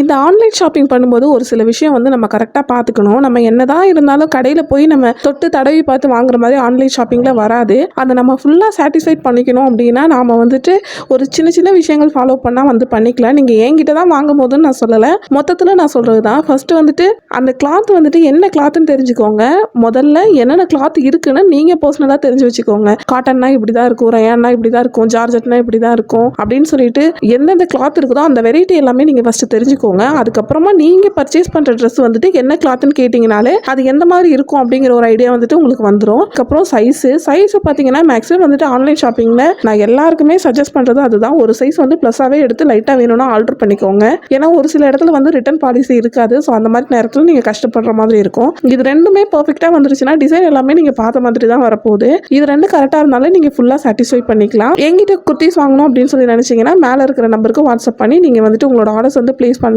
இந்த online shopping பண்ணும்போது ஒரு சில விஷயம் வந்து நம்ம கரெக்டாக பார்த்துக்கணும். நம்ம என்னதான் இருந்தாலும் கடையில் போய் நம்ம தொட்டு தடவி பார்த்து வாங்குற மாதிரி ஆன்லைன் ஷாப்பிங்கில் வராது. அதை நம்ம ஃபுல்லாக சாட்டிஸ்ஃபைட் பண்ணிக்கணும் அப்படின்னா நாம் வந்துட்டு ஒரு சின்ன சின்ன விஷயங்கள் ஃபாலோ பண்ணால் வந்து பண்ணிக்கலாம். நீங்கள் என்கிட்ட தான் வாங்கும் போதுன்னு நான் சொல்லலை, மொத்தத்தில் நான் சொல்கிறது தான். ஃபஸ்ட்டு வந்துட்டு அந்த கிளாத் வந்துட்டு என்ன கிளாத்துன்னு தெரிஞ்சுக்கோங்க. முதல்ல என்னென்ன கிளாத் இருக்குன்னு நீங்கள் பர்சனலாக தெரிஞ்சு வச்சுக்கோங்க. காட்டன்னா இப்படி தான் இருக்கும், ரயான்னா இப்படி தான் இருக்கும், ஜார்ஜெட்னா இப்படி தான் இருக்கும் அப்படின்னு சொல்லிட்டு எந்தெந்த கிளாத் இருக்குதோ அந்த வெரைட்டி எல்லாமே நீங்கள் ஃபஸ்ட்டு தெரிஞ்சுக்கோங்க. அதுக்கப்புறமா நீங்கள் பர்ச்சேஸ் பண்ணுற ட்ரெஸ் வந்துட்டு என்ன கிளாத்னு கேட்டிங்கனாலே அது எந்த மாதிரி இருக்கும் அப்படிங்கிற ஒரு ஐடியா வந்துட்டு உங்களுக்கு வந்துடும். அதுக்கப்புறம் சைஸை பார்த்தீங்கன்னா மேக்ஸிமம் வந்துட்டு ஆன்லைன் ஷாப்பிங்கில் நான் எல்லாருக்குமே சஜஸ்ட் பண்ணுறது அதுதான். ஒரு சைஸ் வந்து ப்ளஸ்ஸாகவே எடுத்து லைட்டாக வேணும்னா ஆல்டர் பண்ணிக்கோங்க. ஏன்னா ஒரு சில இடத்துல வந்து ரிட்டர்ன் பாலிசி இருக்காது. ஸோ அந்த மாதிரி நேரத்தில் நீங்கள் கஷ்டப்படுற மாதிரி இருக்கும். இது ரெண்டுமே பர்ஃபெக்டாக வந்துருச்சுன்னா டிசைன் எல்லாமே நீங்கள் பார்த்த மாதிரி தான் வரப்போகுது. இது ரெண்டு கரெக்டாக இருந்தாலும் நீங்கள் ஃபுல்லாக சாட்டிஸ்ஃபை பண்ணிக்கலாம். எங்கிட்ட குர்த்திஸ் வாங்கணும் அப்படின்னு சொல்லி நினச்சிங்கன்னா மேலே இருக்கிற நம்பருக்கு வாட்ஸ்அப் பண்ணி நீங்கள் வந்துட்டு உங்களோட ஆர்டர்ஸ் வந்து ப்ளேஸ் பண்ணலாம்.